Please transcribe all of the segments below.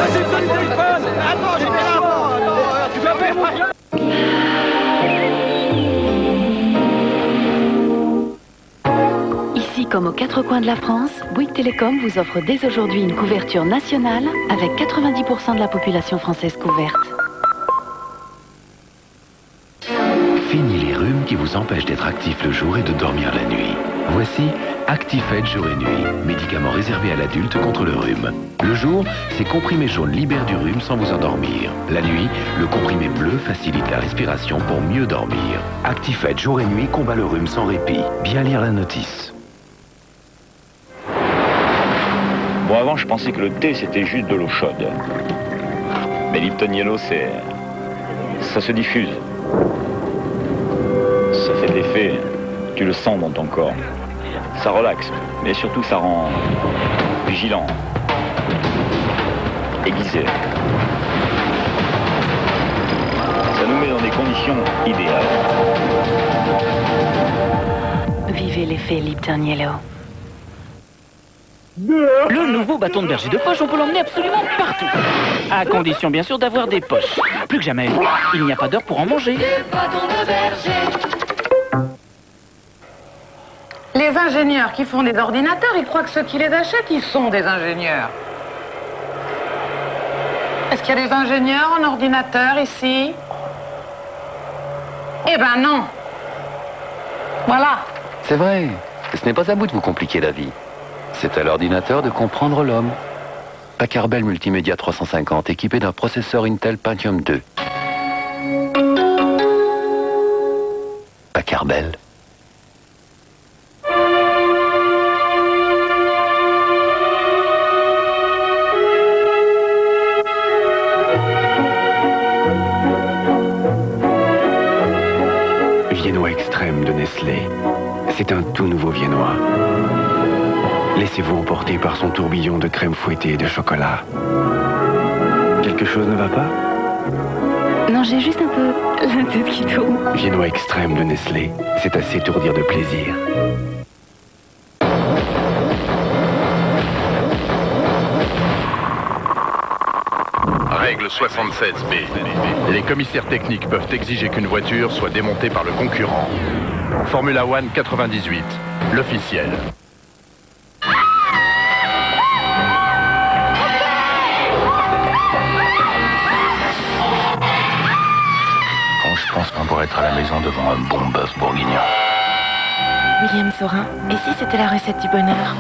Attends, j'étais là avant. Tu vas faire moi. Ici, comme aux quatre coins de la France, Bouygues Télécom vous offre dès aujourd'hui une couverture nationale avec 90% de la population française couverte. Fini les rhumes qui vous empêchent d'être actif le jour et de dormir la nuit. Voici Actifed jour et nuit, médicament réservé à l'adulte contre le rhume. Le jour, ces comprimés jaunes libèrent du rhume sans vous endormir. La nuit, le comprimé bleu facilite la respiration pour mieux dormir. Actifed jour et nuit combat le rhume sans répit. Bien lire la notice. Bon, avant, je pensais que le thé, c'était juste de l'eau chaude. Mais Lipton Yellow, ça se diffuse. Ça fait de l'effet, tu le sens dans ton corps. Ça relaxe, mais surtout ça rend vigilant, aiguisé. Ça nous met dans des conditions idéales. Vivez l'effet Lipton Yellow. Le nouveau bâton de berger de poche, on peut l'emmener absolument partout. À condition bien sûr d'avoir des poches. Plus que jamais, il n'y a pas d'heure pour en manger. Le bâton de berger. Les ingénieurs qui font des ordinateurs, ils croient que ceux qui les achètent, ils sont des ingénieurs. Est-ce qu'il y a des ingénieurs en ordinateur ici? Eh ben non. Voilà. C'est vrai, ce n'est pas à vous de vous compliquer la vie. C'est à l'ordinateur de comprendre l'homme. Packard Bell Multimédia 350, équipé d'un processeur Intel Pentium 2. Packard Bell. Viennois extrême de Nestlé. C'est un tout nouveau viennois. Laissez-vous emporter par son tourbillon de crème fouettée et de chocolat. Quelque chose ne va pas? Non, j'ai juste un peu la tête qui tourne. Viennois extrême de Nestlé, c'est à s'étourdir de plaisir. Règle 76B. Les commissaires techniques peuvent exiger qu'une voiture soit démontée par le concurrent. Formula One 98, l'officiel. Quand je pense qu'on pourrait être à la maison devant un bon bœuf bourguignon. William Sorin, et si c'était la recette du bonheur?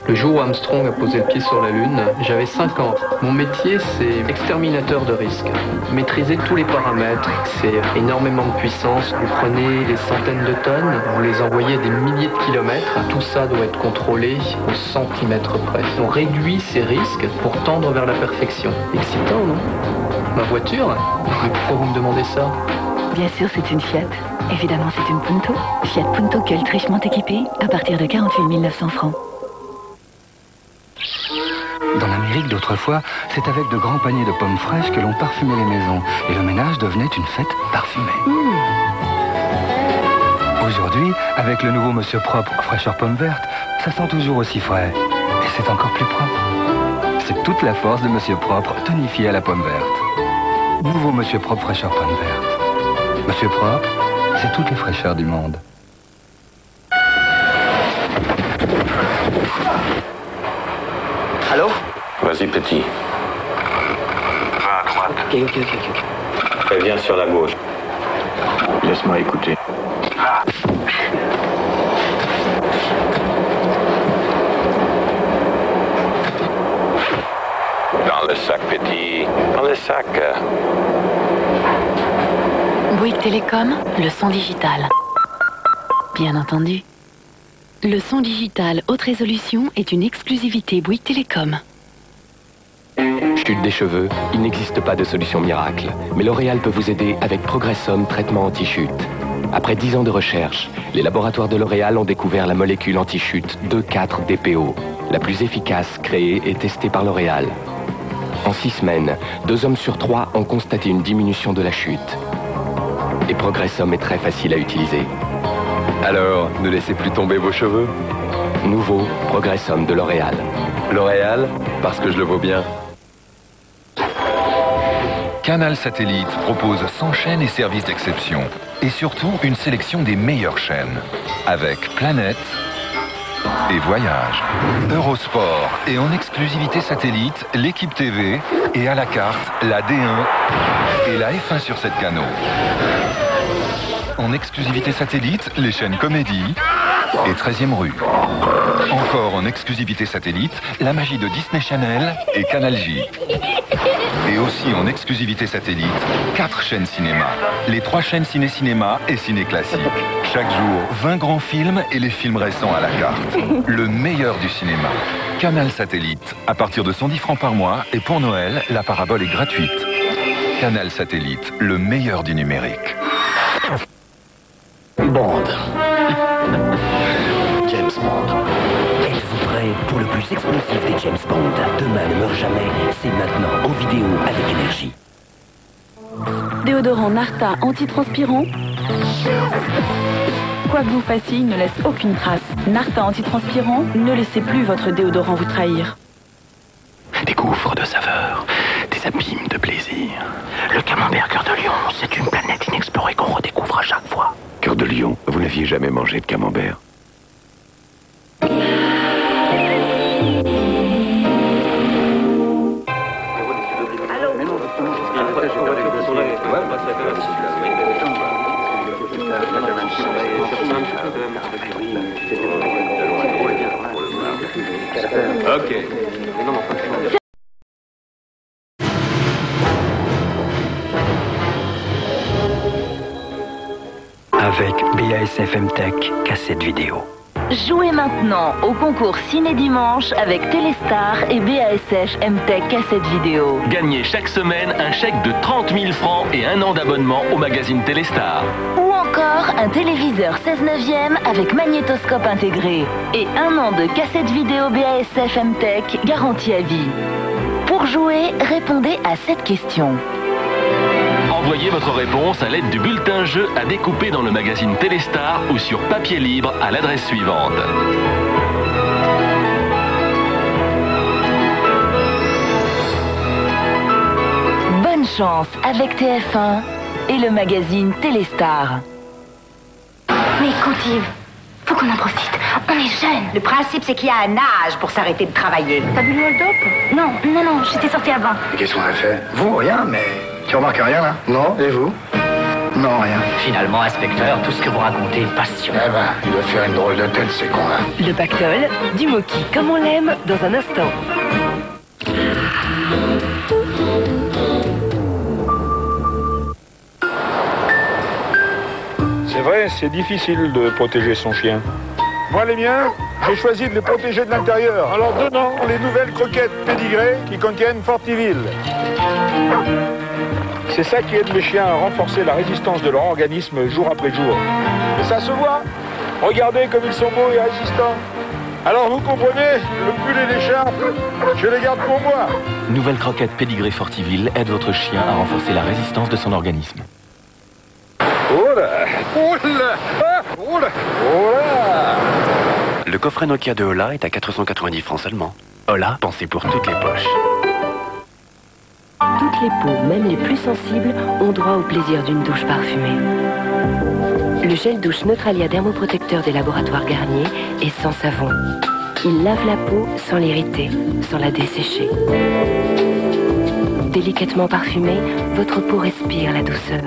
Le jour où Armstrong a posé le pied sur la Lune, j'avais 5 ans. Mon métier, c'est exterminateur de risques. Maîtriser tous les paramètres, c'est énormément de puissance. Vous prenez des centaines de tonnes, vous les envoyez des milliers de kilomètres. Tout ça doit être contrôlé au centimètre près. On réduit ces risques pour tendre vers la perfection. Excitant, non? Ma voiture? Mais pourquoi vous me demandez ça? Bien sûr, c'est une Fiat. Évidemment, c'est une Punto. Fiat Punto Cult richement équipée à partir de 48 900 francs. Dans l'Amérique d'autrefois, c'est avec de grands paniers de pommes fraîches que l'on parfumait les maisons. Et le ménage devenait une fête parfumée. Aujourd'hui, avec le nouveau Monsieur Propre fraîcheur pomme verte, ça sent toujours aussi frais. Et c'est encore plus propre. C'est toute la force de Monsieur Propre tonifié à la pomme verte. Nouveau Monsieur Propre fraîcheur pomme verte. Monsieur Propre, c'est toutes les fraîcheurs du monde. Allô? Vas-y, petit. Va à droite. Ok. Viens sur la gauche. Laisse-moi écouter. Dans le sac, petit. Dans le sac. Bouygues Télécom, le son digital. Bien entendu. Le son digital haute résolution est une exclusivité Bouygues Télécom. Chute des cheveux, il n'existe pas de solution miracle. Mais L'Oréal peut vous aider avec Progressum traitement anti-chute. Après 10 ans de recherche, les laboratoires de L'Oréal ont découvert la molécule anti-chute 2,4-DPO, la plus efficace créée et testée par L'Oréal. En 6 semaines, 2 hommes sur 3 ont constaté une diminution de la chute. Et Progressum est très facile à utiliser. Alors, ne laissez plus tomber vos cheveux. Nouveau Progressum de L'Oréal. L'Oréal, parce que je le vaux bien. Canal Satellite propose 100 chaînes et services d'exception. Et surtout, une sélection des meilleures chaînes. Avec Planète et Voyage, Eurosport et en exclusivité satellite, l'équipe TV et à la carte, la D1 et la F1 sur 7 canaux. En exclusivité satellite, les chaînes Comédie et 13e rue. Encore en exclusivité satellite, la magie de Disney Channel et Canal J. Et aussi en exclusivité satellite, 4 chaînes cinéma. Les 3 chaînes ciné-cinéma et ciné-classique. Chaque jour, 20 grands films et les films récents à la carte. Le meilleur du cinéma. Canal Satellite, à partir de 110 francs par mois. Et pour Noël, la parabole est gratuite. Canal Satellite, le meilleur du numérique. Bond. James Bond. Êtes-vous prêt pour le plus explosif des James Bond? Demain ne meurt jamais, c'est maintenant en vidéo avec énergie. Déodorant Narta antitranspirant. Quoi que vous fassiez, il ne laisse aucune trace. Narta antitranspirant, ne laissez plus votre déodorant vous trahir. Des gouffres de saveurs, des abîmes de plaisir. Le camembert Cœur de Lion, c'est une planète inexplorée qu'on redécouvre à chaque fois. Cœur de Lion, vous n'aviez jamais mangé de camembert? Ok. Avec BASF MTech, cassette vidéo. Jouez maintenant au concours Ciné Dimanche avec Téléstar et BASF MTech cassette vidéo. Gagnez chaque semaine un chèque de 30 000 francs et un an d'abonnement au magazine Téléstar. Ou encore un téléviseur 16/9 avec magnétoscope intégré. Et un an de cassette vidéo BASF MTech garantie à vie. Pour jouer, répondez à cette question. Envoyez votre réponse à l'aide du bulletin jeu à découper dans le magazine Téléstar ou sur papier libre à l'adresse suivante. Bonne chance avec TF1 et le magazine Téléstar. Mais écoute Yves, faut qu'on en profite. On est jeunes. Le principe, c'est qu'il y a un âge pour s'arrêter de travailler. T'as bu le hold-up? Non, j'étais sortie avant. Qu'est-ce qu'on a fait? Vous, rien, mais tu remarques rien, là? Non, et vous? Non, rien. Finalement, inspecteur, tout ce que vous racontez est passionnant. Eh ben, il doit faire une drôle de tête, ces cons-là. Le pactole, du moki comme on l'aime, dans un instant. C'est vrai, c'est difficile de protéger son chien. Moi, les miens, j'ai choisi de les protéger de l'intérieur en leur donnant les nouvelles croquettes pédigrées qui contiennent Fortiville. C'est ça qui aide les chiens à renforcer la résistance de leur organisme jour après jour. Et ça se voit. Regardez comme ils sont beaux et résistants. Alors vous comprenez, le pull et l'écharpe, je les garde pour moi. Nouvelle croquette pédigrée Fortiville aide votre chien à renforcer la résistance de son organisme. Oh là, oh là, oh là, oh là. Le coffret Nokia de Hola est à 490 francs seulement. Hola, pensez pour toutes les poches. Toutes les peaux, même les plus sensibles, ont droit au plaisir d'une douche parfumée. Le gel douche Neutralia dermoprotecteur des laboratoires Garnier est sans savon. Il lave la peau sans l'irriter, sans la dessécher. Délicatement parfumé, votre peau respire la douceur.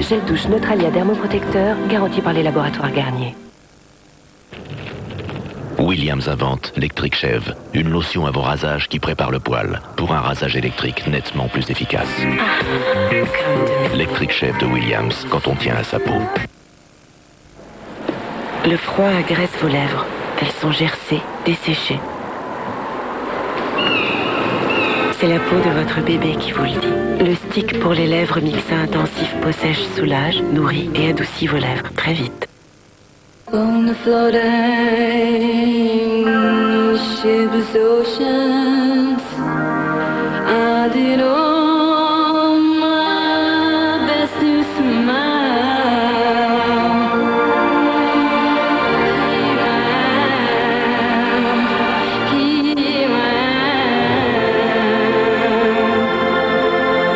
Gel douche Neutralia dermoprotecteur, garanti par les laboratoires Garnier. Williams invente Electric Shave, une lotion avant rasage qui prépare le poil pour un rasage électrique nettement plus efficace. Electric Shave de Williams, quand on tient à sa peau. Le froid agresse vos lèvres. Elles sont gercées, desséchées. C'est la peau de votre bébé qui vous le dit. Le stick pour les lèvres mixé intensif peau sèche soulage, nourrit et adoucit vos lèvres très vite. On the floating ships, oceans, I did all my best to smile. Here I am.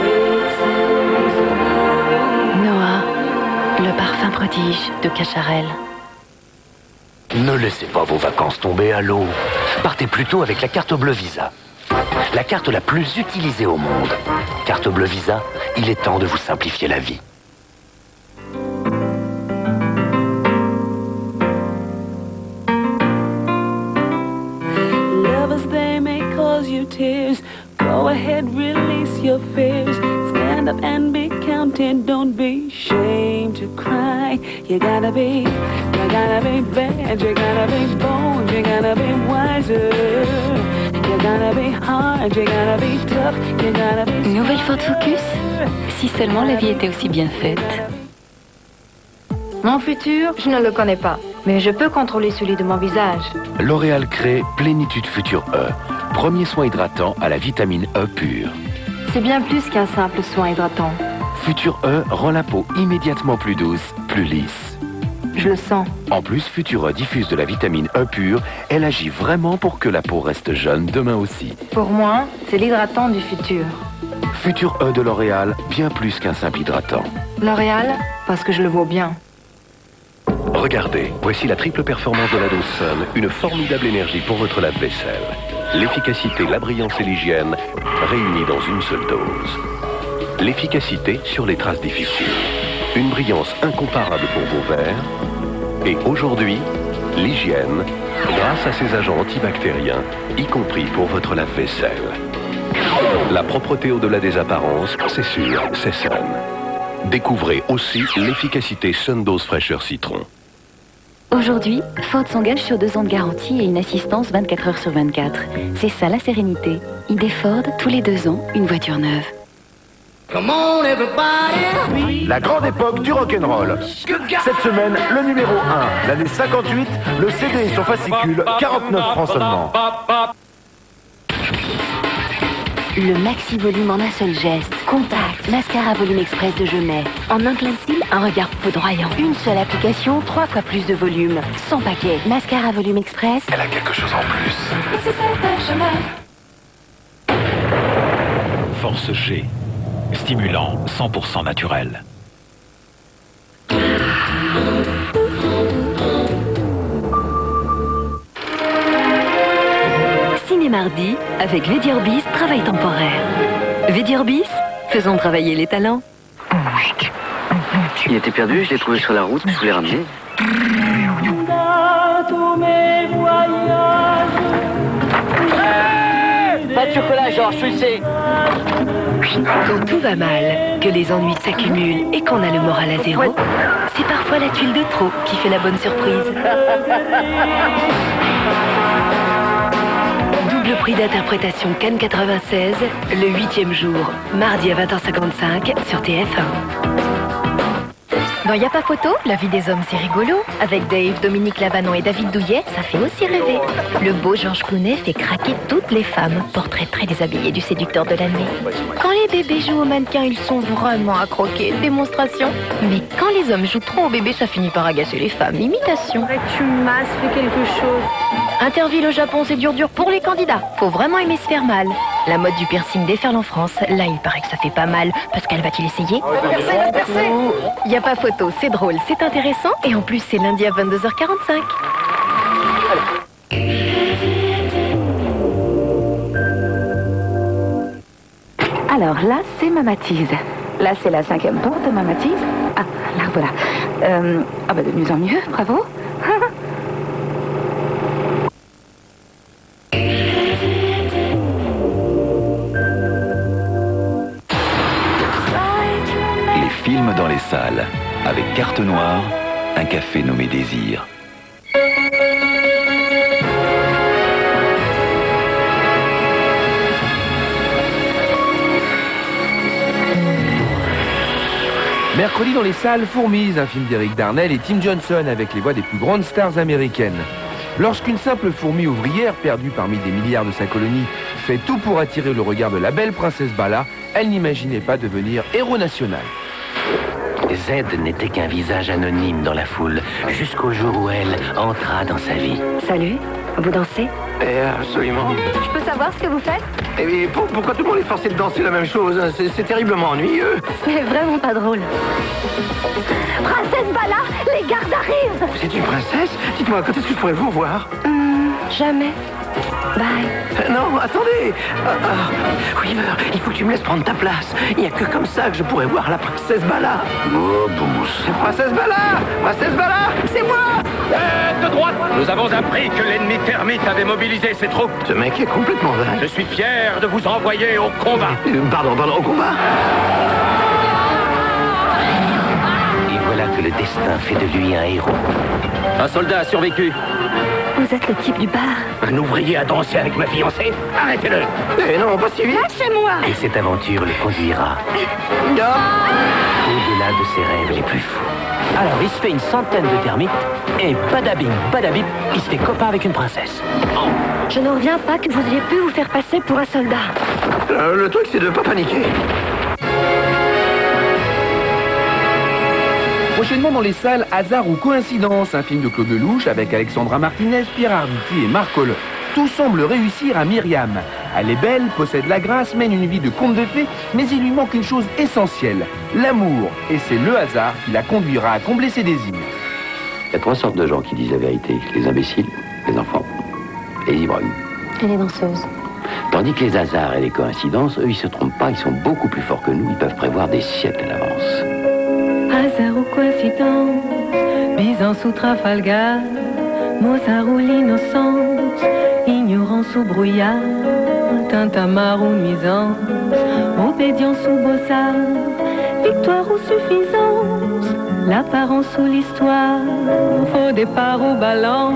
It's prodige de Cacharel. Ne laissez pas vos vacances tomber à l'eau. Partez plutôt avec la carte bleue Visa. La carte la plus utilisée au monde. Carte bleue Visa, il est temps de vous simplifier la vie. Lovers, they may cause you tears. Go ahead, release your fears. Stand up and be counted. Don't be ashamed to cry. You gotta be bad. You gotta be bold. You gotta be wiser. You gotta be hard. You gotta be tough. You gotta be. Nouvelle Ford Focus? Si seulement la vie était aussi bien faite. Mon futur, je ne le connais pas, mais je peux contrôler celui de mon visage. L'Oréal crée Plénitude Future E, premier soin hydratant à la vitamine E pure. C'est bien plus qu'un simple soin hydratant. Future E rend la peau immédiatement plus douce, plus lisse. Je le sens. En plus, Future E diffuse de la vitamine E pure. Elle agit vraiment pour que la peau reste jeune demain aussi. Pour moi, c'est l'hydratant du futur. Future E de L'Oréal, bien plus qu'un simple hydratant. L'Oréal, parce que je le vaux bien. Regardez, voici la triple performance de la dose Sun, une formidable énergie pour votre lave-vaisselle. L'efficacité, la brillance et l'hygiène réunies dans une seule dose. L'efficacité sur les traces difficiles. Une brillance incomparable pour vos verres. Et aujourd'hui, l'hygiène grâce à ses agents antibactériens, y compris pour votre lave-vaisselle. La propreté au-delà des apparences, c'est sûr, c'est Sun. Découvrez aussi l'efficacité Sun Dose fraîcheur citron. Aujourd'hui, Ford s'engage sur 2 ans de garantie et une assistance 24 heures sur 24. C'est ça la sérénité. ID Ford, tous les 2 ans, une voiture neuve. La grande époque du rock'n'roll. Cette semaine, le numéro 1, l'année 58, le CD sur fascicule, 49 francs seulement. Le maxi volume en un seul geste. Contact, mascara volume express de Gemet. En un clin de cils, un regard foudroyant. Une seule application, 3 fois plus de volume. Sans paquet. Mascara volume express. Elle a quelque chose en plus. Force G. Stimulant 100% naturel. Ciné-mardi avec Védirbis, travail temporaire. Védirbis, faisons travailler les talents. Il était perdu, je l'ai trouvé sur la route, je l'ai ramené. Pas de chocolat, Georges, je sais. Quand tout va mal, que les ennuis s'accumulent et qu'on a le moral à zéro, c'est parfois la tuile de trop qui fait la bonne surprise. Double prix d'interprétation Cannes 96, le 8e jour, mardi à 20h55 sur TF1. Dans Y'a pas photo, la vie des hommes c'est rigolo. Avec Dave, Dominique Lavanon et David Douillet, ça fait aussi rêver. Le beau Georges Clooney fait craquer toutes les femmes. Portrait très déshabillé du séducteur de l'année. Quand les bébés jouent aux mannequins, ils sont vraiment à croquer. Démonstration. Mais quand les hommes jouent trop aux bébés, ça finit par agacer les femmes. Imitation. Tu masses, fais quelque chose. Interville au Japon, c'est dur pour les candidats. Faut vraiment aimer se faire mal. La mode du piercing déferle en France. Là, il paraît que ça fait pas mal. Pascal, va-t-il essayer? Y a pas photo, c'est drôle, c'est intéressant. Et en plus, c'est lundi à 22h45. Alors là, c'est ma matise. Là, c'est la 5e porte de ma matise. Ah, là, voilà. De mieux en mieux, bravo. Films dans les salles, avec Carte Noire, un café nommé Désir. Mercredi dans les salles, Fourmise, un film d'Eric Darnell et Tim Johnson avec les voix des plus grandes stars américaines. Lorsqu'une simple fourmi ouvrière, perdue parmi des milliards de sa colonie, fait tout pour attirer le regard de la belle princesse Bala, elle n'imaginait pas devenir héros national. Z n'était qu'un visage anonyme dans la foule, jusqu'au jour où elle entra dans sa vie. Salut, vous dansez? Absolument. Je peux savoir ce que vous faites? Et pourquoi tout le monde est forcé de danser la même chose? C'est terriblement ennuyeux. C'est vraiment pas drôle. Princesse Bala, les gardes arrivent. Vous êtes une princesse? Dites-moi, quand est-ce que je pourrais vous revoir? Jamais. Bye. Non, attendez. Weaver, il faut que tu me laisses prendre ta place. Il n'y a que comme ça que je pourrais voir la princesse Bala. Oh, Boost. Princesse Bala! Princesse Bala! C'est moi! De droite! Nous avons appris que l'ennemi termite avait mobilisé ses troupes. Ce mec est complètement dingue. Je suis fier de vous envoyer au combat. Pardon, au combat? Et voilà que le destin fait de lui un héros. Un soldat a survécu. Vous êtes le type du bar. Un ouvrier a dansé avec ma fiancée. Arrêtez-le. Eh non, pas si vite. Lâchez-moi. Et cette aventure le conduira au-delà de ses rêves les plus fous. Alors, il se fait une centaine de termites, et badabing, badabip, il se fait copain avec une princesse. Je n'en reviens pas que vous ayez pu vous faire passer pour un soldat. Le truc, c'est de pas paniquer. Prochainement dans les salles, Hasard ou Coïncidence, un film de Claude Lelouch avec Alexandra Martinez, Pierre Arditi et Marc Collin. Tout semble réussir à Myriam. Elle est belle, possède la grâce, mène une vie de conte de fées, mais il lui manque une chose essentielle, l'amour. Et c'est le hasard qui la conduira à combler ses désirs. Il y a 3 sortes de gens qui disent la vérité. Les imbéciles, les enfants et les ivrognes. Et les danseuses. Tandis que les hasards et les coïncidences, eux, ils se trompent pas, ils sont beaucoup plus forts que nous, ils peuvent prévoir des siècles à l'avance. Hasard ou coïncidence, Byzance ou Trafalgar, Mozart ou l'innocence, ignorance ou brouillard, tintamarre ou nuisance, obédience ou beaux-arts, victoire ou suffisance, l'apparence ou l'histoire, faux départ ou balance,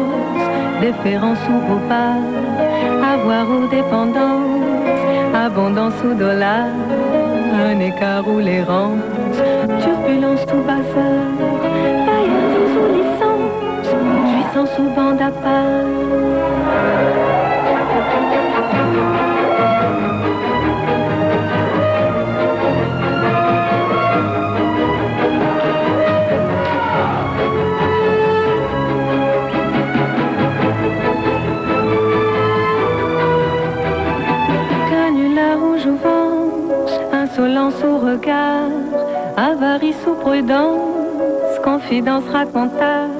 déférence ou beau pas, avoir ou dépendance, abondance ou dollar, un écart ou l'errance, turbulence ou bazar, paillardise ou licence, jouissance ou bande à part. Canular ou jouvence, insolence ou regard, avarice ou prudence, confidence racontable,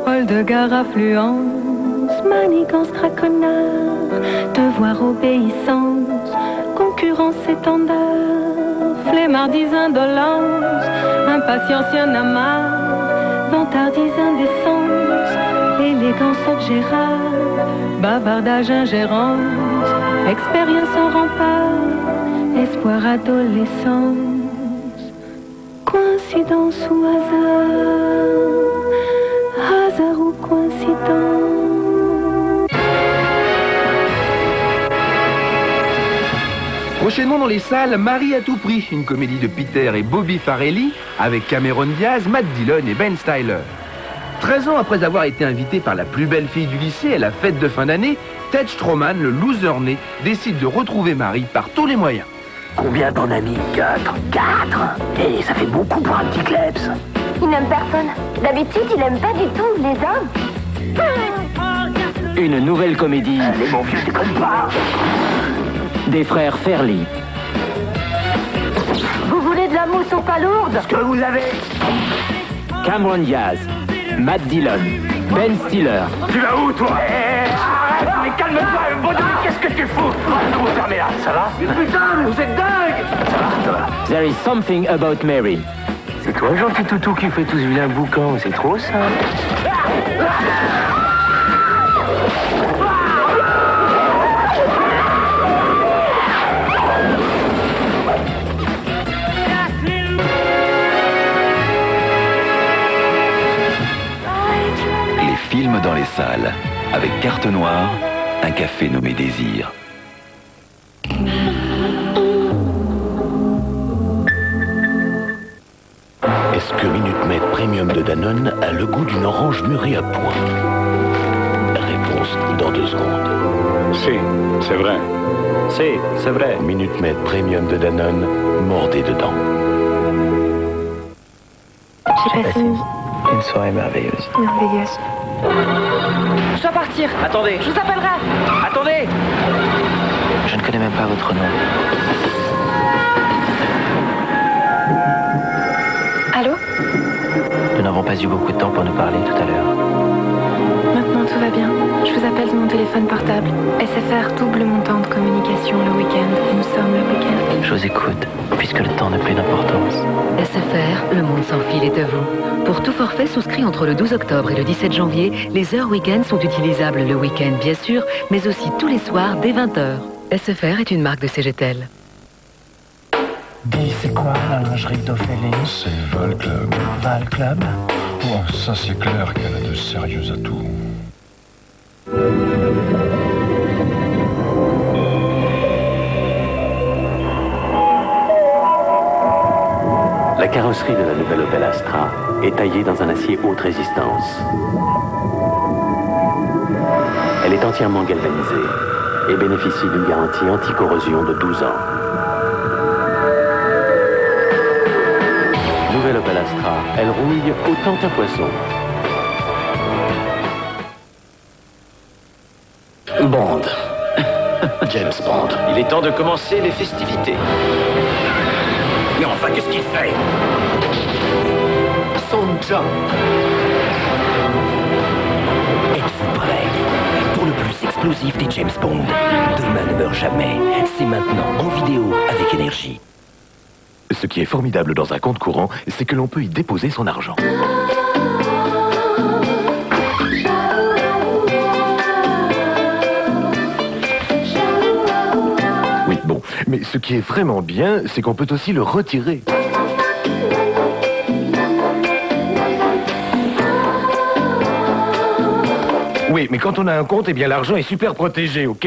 rôle de gare affluence, manigance craconnard, devoir obéissance, concurrence étendard, flemmardise indolence, impatience y'en a marre, vantardise indécence, élégance objet rare, bavardage ingérence, expérience en rempart, espoir adolescence. Coïncidence ou hasard, hasard ou coïncidence. Prochainement dans les salles, Marie à tout prix, une comédie de Peter et Bobby Farrelly avec Cameron Diaz, Matt Dillon et Ben Stiller. 13 ans après avoir été invité par la plus belle fille du lycée à la fête de fin d'année, Ted Stroman, le loser né, décide de retrouver Marie par tous les moyens. Combien t'en as mis? 4? 4? Et ça fait beaucoup pour un petit klebs. Il n'aime personne. D'habitude, il n'aime pas du tout les hommes. Une nouvelle comédie. Allez, mon vieux, déconne pas. Des frères Farrelly. Vous voulez de la mousse aux pas lourdes? Ce que vous avez. Cameron Diaz, Matt Dillon, Ben Stiller. Tu vas où, toi? Arrête, mais calme-toi, bon Dieu, qu'est-ce que tu fous? Vous fermez là, ça va? Putain, mais vous êtes dingue! Ça va. There is something about Mary. C'est toi, gentil toutou, qui fait tout ce vilain boucan, c'est trop ça. Les films dans les salles, avec Carte Noire, un café nommé Désir. Est-ce que Minute Maid Premium de Danone a le goût d'une orange mûrie à point? Réponse dans 2 secondes. Si, c'est vrai. Si, c'est vrai. Minute Maid Premium de Danone, mordez dedans. J'ai passé une soirée merveilleuse. merveilleuse. Je dois partir. Attendez. Je vous appellerai. Attendez. Je ne connais même pas votre nom. Allô? Nous n'avons pas eu beaucoup de temps pour nous parler tout à l'heure. Maintenant tout va bien. Je vous appelle de mon téléphone portable. SFR double mon temps de communication le week-end. Nous sommes le week-end. Je vous écoute, puisque le temps n'a plus d'importance. SFR, le monde sans fil est à vous. Pour tout forfait souscrit entre le 12 octobre et le 17 janvier, les heures week-end sont utilisables le week-end bien sûr, mais aussi tous les soirs dès 20h. SFR est une marque de CGTEL. Dis, c'est quoi la lingerie d'Ophélie? C'est Val Club. Val Club? Oh, ça c'est clair qu'elle a de sérieux atouts. La carrosserie de la nouvelle Opel Astra est taillée dans un acier haute résistance. Elle est entièrement galvanisée et bénéficie d'une garantie anti-corrosion de 12 ans. Nouvelle Opel Astra, elle rouille autant qu'un poisson. Bond. James Bond. Il est temps de commencer les festivités. Mais enfin, qu'est-ce qu'il fait? Son jump. Êtes-vous prêts pour le plus explosif des James Bond? Demain ne meurt jamais. C'est maintenant en vidéo avec Énergie. Ce qui est formidable dans un compte courant, c'est que l'on peut y déposer son argent. Oui, bon. Mais ce qui est vraiment bien, c'est qu'on peut aussi le retirer. Oui, mais quand on a un compte, eh bien l'argent est super protégé, ok?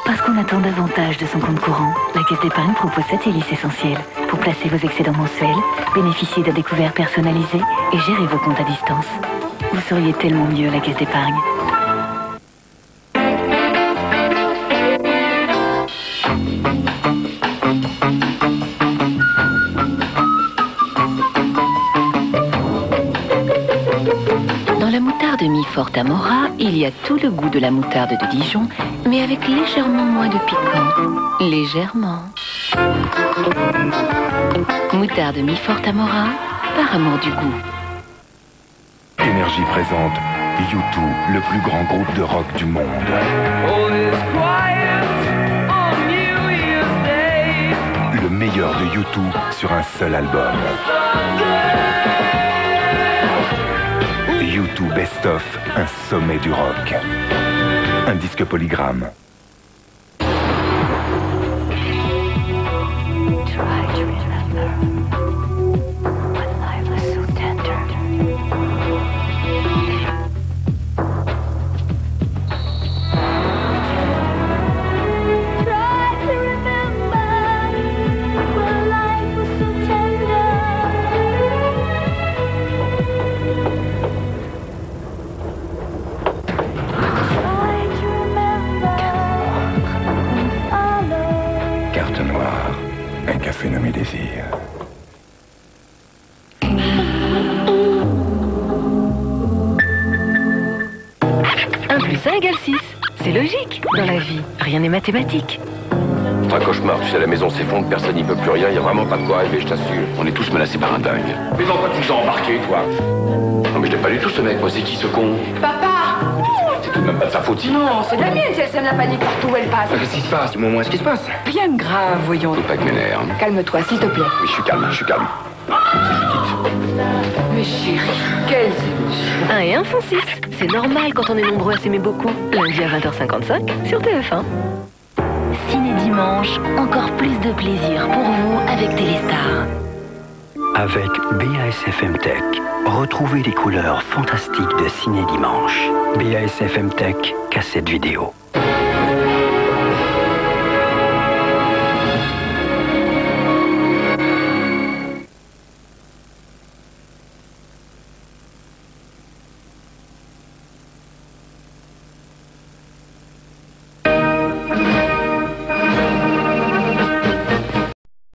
Parce qu'on attend davantage de son compte courant, la Caisse d'épargne propose cette hélice essentielle pour placer vos excédents mensuels, bénéficier d'un découvert personnalisé et gérer vos comptes à distance. Vous seriez tellement mieux à la Caisse d'épargne. Dans la moutarde Mi-Forte Amora, il y a tout le goût de la moutarde de Dijon, mais avec légèrement moins de piquant. Légèrement. Moutarde Mi-Forte Amora, par amour du goût. Énergie présente U2, le plus grand groupe de rock du monde. Le meilleur de U2 sur un seul album. U2 Best Of, un sommet du rock. Un disque polygramme. Carte noire, un café nommé Désir. 1 + 1 = 6. C'est logique dans la vie. Rien n'est mathématique. C'est un cauchemar, tu sais, la maison s'effondre, personne n'y peut plus rien, il n'y a vraiment pas de quoi rêver, je t'assure. On est tous menacés par un dingue. Mais dans quoi tu t'es embarqué, toi? Non mais je l'ai pas du tout ce mec, moi c'est qui ce con? Papa! C'est tout de même pas de sa faute. Non, c'est de la mienne si elle sème la panique partout où elle passe. Qu'est-ce qui se passe? Dis-moi au moins ce qui se passe. Rien de grave, voyons. Faut pas que m'énerve. Calme-toi, s'il te plaît. Oui, je suis calme, je suis calme. Mais chérie, quelle émotion. 1 et 1 font 6. C'est normal quand on est nombreux à s'aimer beaucoup. Lundi à 20h55 sur TF1. Ciné Dimanche, encore plus de plaisir pour vous avec Téléstar. Avec BASFM Tech, retrouvez les couleurs fantastiques de Ciné Dimanche. BASFM Tech, cassette vidéo.